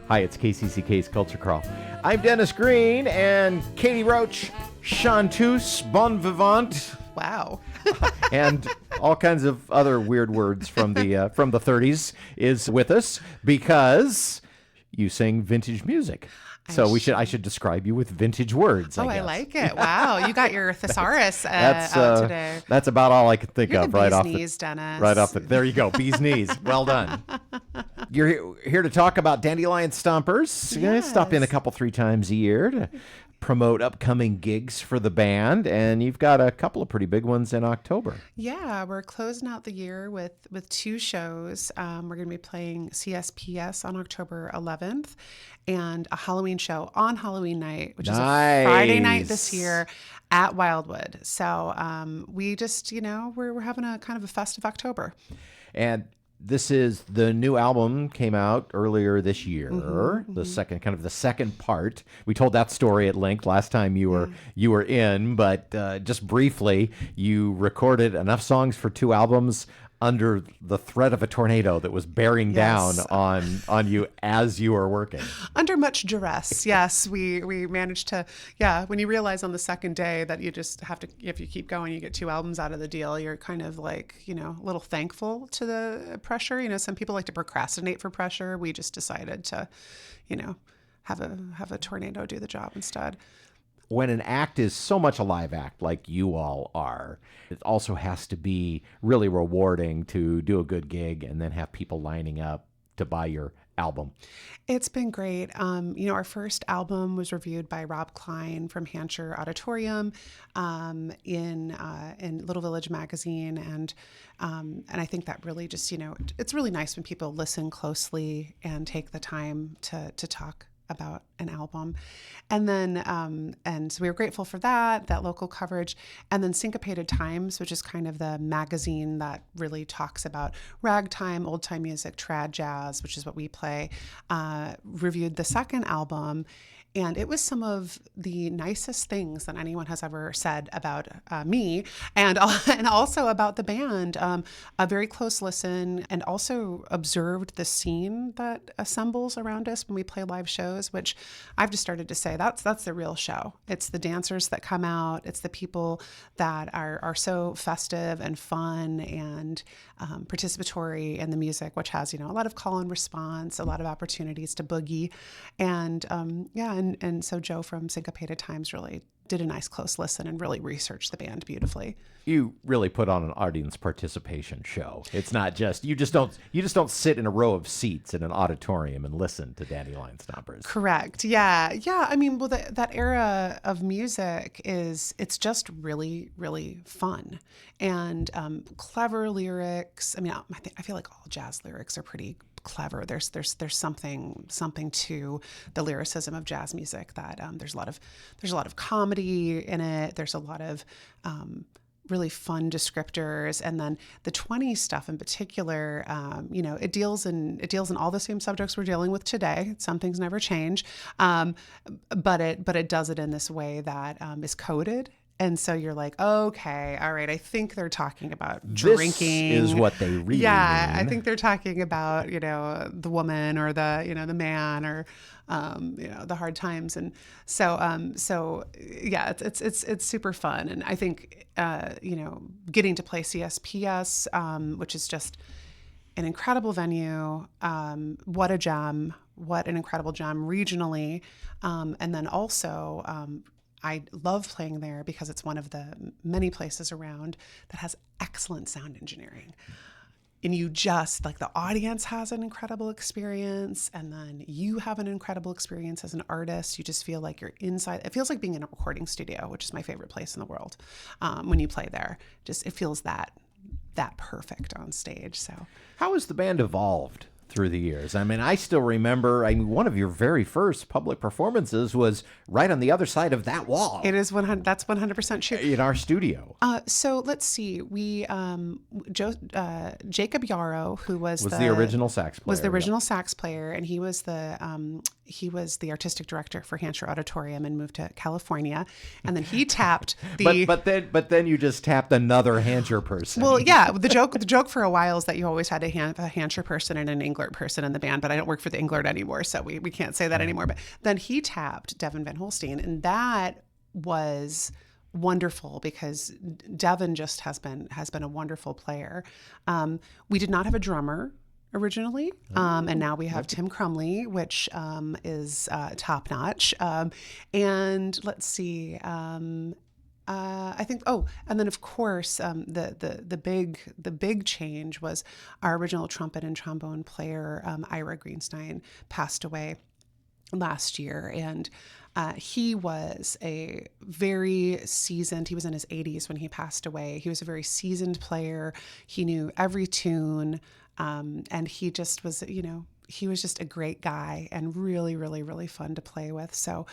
Hi, it's KCCK's Culture Crawl. I'm Dennis Green, and Katie Roche, chanteuse, bon vivant. Wow. And all kinds of other weird words from the 30s is with us because you sing vintage music. So I should describe you with vintage words. I like it. Wow, you got your thesaurus out today. That's about all I could think You're of the right bee's off knees, Dennis. Right off the. There you go, bee's knees. Well done. You're here to talk about Dandelion Stompers. You're gonna stop in a couple, 3 times a year to promote upcoming gigs for the band, and you've got a couple of pretty big ones in October. Yeah, we're closing out the year with 2 shows. We're going to be playing CSPS on October 11th and a Halloween show on Halloween night, which is a Friday night this year at Wildwood. So we just, we're having a kind of a festive October. And this is the new album came out earlier this year. The second part. We told that story at length last time you were in, but just briefly, you recorded enough songs for 2 albums under the threat of a tornado that was bearing down on you as you were working. Under much duress, yes. We managed to, when you realize on the second day that you just have to, if you keep going, you get 2 albums out of the deal, you're kind of like, a little thankful to the pressure. Some people like to procrastinate for pressure. We just decided to, have a tornado do the job instead. When an act is so much a live act like you all are, it also has to be really rewarding to do a good gig and then have people lining up to buy your album. It's been great. Our first album was reviewed by Rob Klein from Hampshire Auditorium in Little Village magazine, and I think that really just it's really nice when people listen closely and take the time to talk about an album. And then and so we were grateful for that local coverage. And then Syncopated Times, which is kind of the magazine that really talks about ragtime, old time music, trad jazz, which is what we play, reviewed the second album. And it was some of the nicest things that anyone has ever said about me and also about the band. A very close listen, and also observed the scene that assembles around us when we play live shows, which I've just started to say that's the real show. It's the dancers that come out. It's the people that are so festive and fun and participatory in the music, which has, a lot of call and response, a lot of opportunities to boogie. And so Joe from Syncopated Times really did a nice close listen and really researched the band beautifully. You really put on an audience participation show. It's not just you just don't sit in a row of seats in an auditorium and listen to Dandelion Stompers. Correct. Yeah. I mean, well, that era of music it's just really, really fun and clever lyrics. I mean, I feel like all jazz lyrics are pretty clever. There's something to the lyricism of jazz music that there's a lot of comedy in it. There's a lot of really fun descriptors, and then the 20s stuff in particular. It deals in all the same subjects we're dealing with today. Some things never change, but it does it in this way that is coded. And so you're like, okay, all right, I think they're talking about drinking. This is what they really mean. I think they're talking about, the woman or the man or, the hard times. And so it's super fun. And I think, getting to play CSPS, which is just an incredible venue. What a gem, what an incredible gem regionally. And then also, I love playing there because it's one of the many places around that has excellent sound engineering. And you just, the audience has an incredible experience, and then you have an incredible experience as an artist. You just feel like you're inside. It feels like being in a recording studio, which is my favorite place in the world. When you play there, it feels that perfect on stage. So, how has the band evolved through the years? I mean, I still remember, one of your very first public performances was right on the other side of that wall. It is 100. That's 100% true. In our studio. So let's see. We, Jacob Yarrow, who was the original sax player. Was the original sax player, and he was the artistic director for Hampshire Auditorium and moved to California. And then he tapped the. but then you just tapped another Hampshire person. Well, yeah. The joke for a while is that you always had to have a Hampshire person and an English Englert person in the band, but I don't work for the Englert anymore, so we can't say that anymore. But then he tapped Devin Van Holstein, and that was wonderful because Devin just has been a wonderful player. We did not have a drummer originally, and now we have Tim Crumley, which is top notch. And let's see. I think. Oh, and then of course, the big change was our original trumpet and trombone player, Ira Greenstein, passed away last year, and he was a very seasoned. He was in his 80s when he passed away. He was a very seasoned player. He knew every tune, and he just was, he was just a great guy and really, really, really fun to play with. So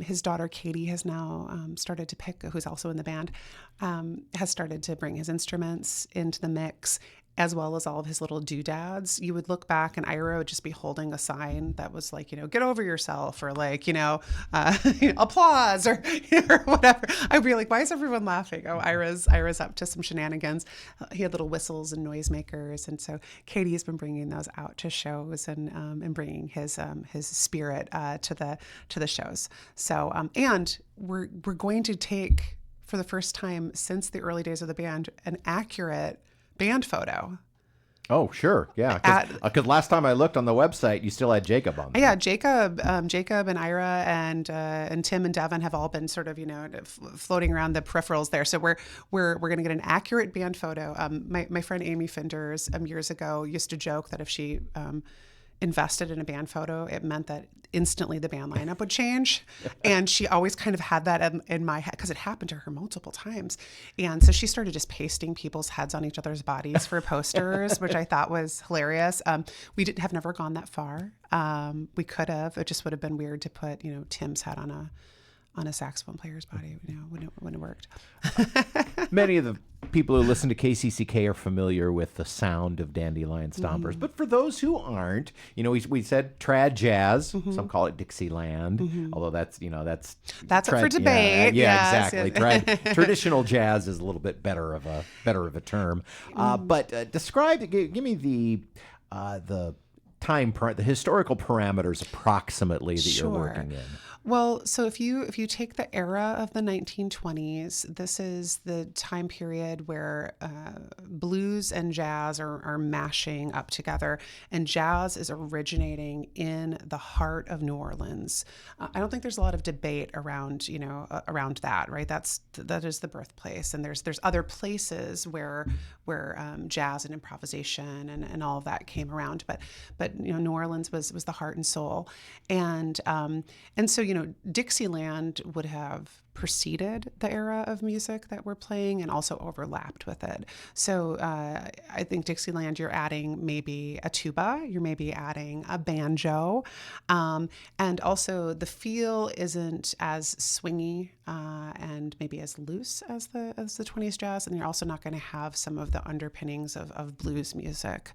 his daughter, Katie, has now started to pick, who's also in the band, has started to bring his instruments into the mix, as well as all of his little doodads. You would look back and Ira would just be holding a sign that was like, get over yourself, or like, applause, or, or whatever. I'd be like, why is everyone laughing? Oh, Ira's up to some shenanigans. He had little whistles and noisemakers. And so Katie has been bringing those out to shows and bringing his spirit to the shows. So, and we're going to take, for the first time since the early days of the band, an accurate band photo. Oh, sure. Yeah. Because last time I looked on the website, you still had Jacob on there. Yeah, Jacob and Ira and Tim and Devin have all been sort of, floating around the peripherals there. So we're going to get an accurate band photo. My friend Amy Finders years ago used to joke that if she invested in a band photo, it meant that instantly the band lineup would change. And she always kind of had that in my head because it happened to her multiple times. And so she started just pasting people's heads on each other's bodies for posters, which I thought was hilarious. We have never gone that far. We could have. It just would have been weird to put, Tim's head on a saxophone player's body. Wouldn't have worked. Many of the people who listen to KCCK are familiar with the sound of Dandelion Stompers. But for those who aren't, we said trad jazz. Some call it Dixieland, although that's up for debate. Yeah, exactly. Traditional jazz is a little bit better of a term. But describe, give me the the historical parameters approximately that you're working in. Well, so if you take the era of the 1920s, this is the time period where blues and jazz are mashing up together, and jazz is originating in the heart of New Orleans. I don't think there's a lot of debate around around that, right? That is the birthplace, and there's other places where jazz and improvisation and all of that came around, but New Orleans was the heart and soul, and so Dixieland would have preceded the era of music that we're playing and also overlapped with it. So I think Dixieland, you're adding maybe a tuba, you're maybe adding a banjo, and also the feel isn't as swingy and maybe as loose as the 20s jazz, and you're also not going to have some of the underpinnings of blues music.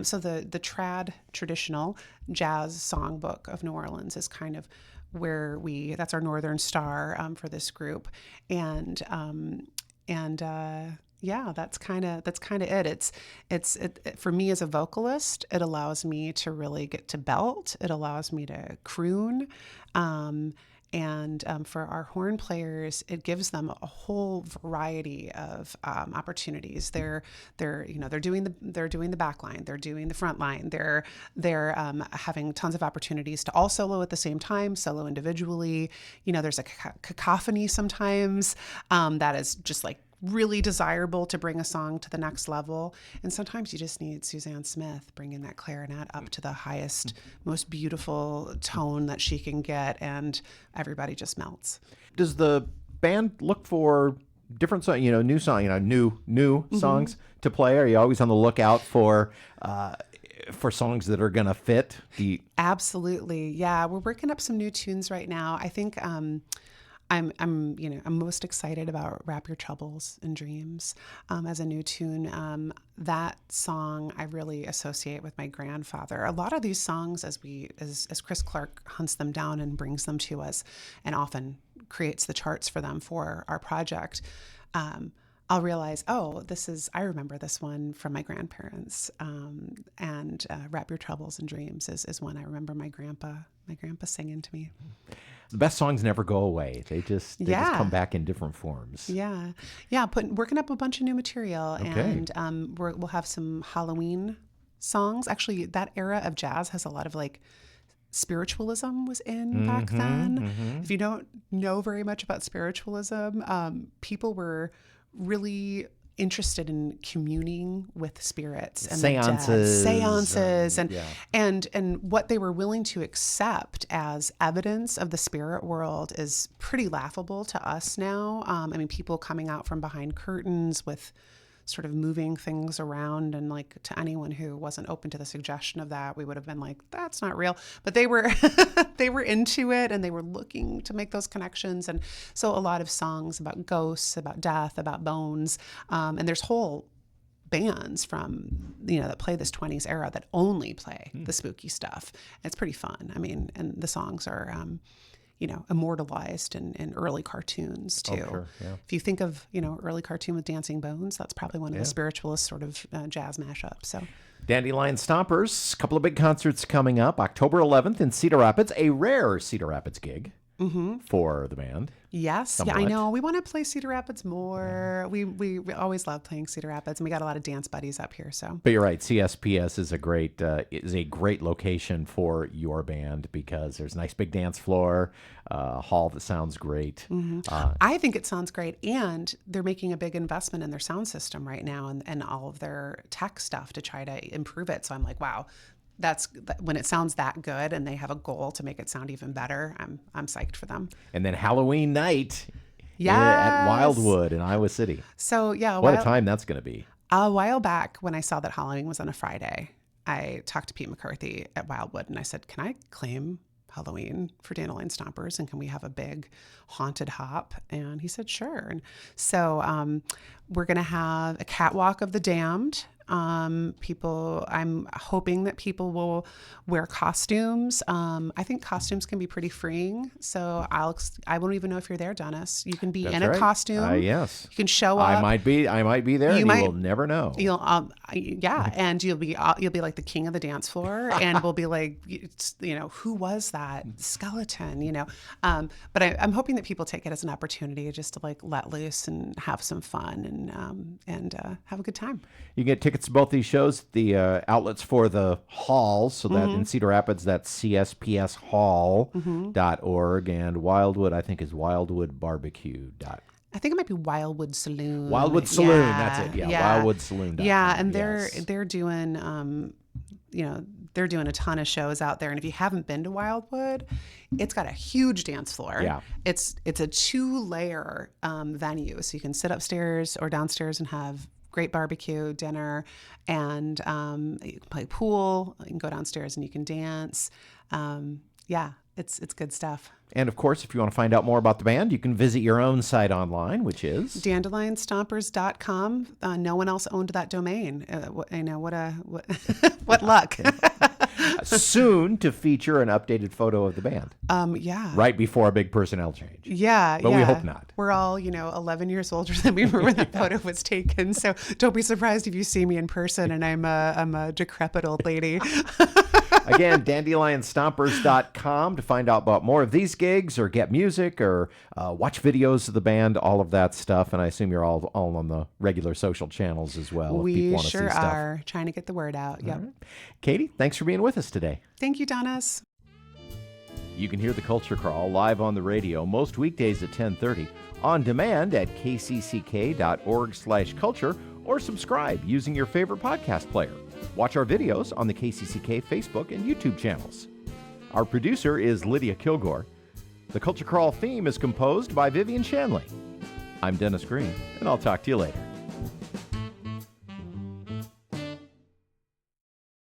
So the traditional jazz songbook of New Orleans is kind of where that's our Northern Star for this group, and that's kind of it. It's for me as a vocalist, it allows me to really get to belt. It allows me to croon. And for our horn players, it gives them a whole variety of opportunities. They're doing the back line, they're doing the front line, they're having tons of opportunities to all solo at the same time, solo individually. There's a cacophony sometimes that is just like really desirable to bring a song to the next level. And sometimes you just need Suzanne Smith bringing that clarinet up to the highest, most beautiful tone that she can get, and everybody just melts. Does the band look for different songs, new songs to play? Are you always on the lookout for songs that are going to fit? Absolutely. Yeah. We're working up some new tunes right now. I think, I'm most excited about Wrap Your Troubles in Dreams as a new tune. That song I really associate with my grandfather. A lot of these songs, as Chris Clark hunts them down and brings them to us, and often creates the charts for them for our project, I'll realize, oh, I remember this one from my grandparents. And Wrap Your Troubles in Dreams is one I remember my grandpa singing to me. The best songs never go away. They just come back in different forms. Yeah. Yeah. Working up a bunch of new material. Okay. And we'll have some Halloween songs. Actually, that era of jazz has a lot of like spiritualism was in back then. If you don't know very much about spiritualism, people were really interested in communing with spirits and seances and what they were willing to accept as evidence of the spirit world is pretty laughable to us now. I mean, people coming out from behind curtains with sort of moving things around, and like to anyone who wasn't open to the suggestion of that, we would have been like, that's not real. But they were they were into it, and they were looking to make those connections. And so a lot of songs about ghosts, about death, about bones, and there's whole bands from that play this 20s era that only play the spooky stuff. It's pretty fun. I mean, and the songs are immortalized in early cartoons too. Oh, sure, yeah. If you think of, early cartoon with dancing bones, that's probably one of the spiritualist sort of jazz mashups. So Dandelion Stompers, a couple of big concerts coming up. October 11th in Cedar Rapids, a rare Cedar Rapids gig for the band. Yes. Somewhat. Yeah, I know. We want to play Cedar Rapids more. We always love playing Cedar Rapids, and we got a lot of dance buddies up here. So, but you're right. CSPS is a great location for your band because there's a nice big dance floor, hall that sounds great. I think it sounds great, and they're making a big investment in their sound system right now and all of their tech stuff to try to improve it. So I'm like, wow. That's when it sounds that good and they have a goal to make it sound even better. I'm psyched for them. And then Halloween night at Wildwood in Iowa City. So yeah, what a time that's going to be. A while back when I saw that Halloween was on a Friday, I talked to Pete McCarthy at Wildwood and I said, can I claim Halloween for Dandelion Stompers, and can we have a big haunted hop? And he said, sure. And so we're going to have a catwalk of the damned. I'm hoping that people will wear costumes. I think costumes can be pretty freeing. So I won't even know if you're there, Dennis. You can be in a costume. Yes. You can show up. I might be there. You will never know. And you'll be like the king of the dance floor, and we'll be like, who was that skeleton? But I'm hoping that people take it as an opportunity just to like let loose and have some fun and have a good time. You can get tickets to both these shows. The outlets for the hall, so that in Cedar Rapids, that's CSPSHall.org, and Wildwood, I think, is wildwoodbarbecue. I think it might be Wildwood Saloon. Wildwood Saloon, that's it. Yeah. WildwoodSaloon.com. Yeah, and they're doing they're doing a ton of shows out there. And if you haven't been to Wildwood, it's got a huge dance floor. Yeah. It's a 2-layer venue. So you can sit upstairs or downstairs and have great barbecue, dinner, and you can play pool. You can go downstairs and you can dance. It's good stuff. And of course, if you want to find out more about the band, you can visit your own site online, which is DandelionStompers.com. No one else owned that domain. What luck. Soon to feature an updated photo of the band. Right before a big personnel change. Yeah. But we hope not. We're all, 11 years older than we were when that photo was taken. So don't be surprised if you see me in person and I'm a decrepit old lady. Again, DandelionStompers.com to find out about more of these gigs or get music or watch videos of the band, all of that stuff. And I assume you're all on the regular social channels as well. We sure are trying to get the word out. Yep. Right. Katie, thanks for being with us today. Thank you, Dennis. You can hear the Culture Crawl live on the radio most weekdays at 10:30, on demand at kcck.org/culture, or subscribe using your favorite podcast player. Watch our videos on the KCCK Facebook and YouTube channels. Our producer is Lydia Kilgore. The Culture Crawl theme is composed by Vivian Shanley. I'm Dennis Green, and I'll talk to you later.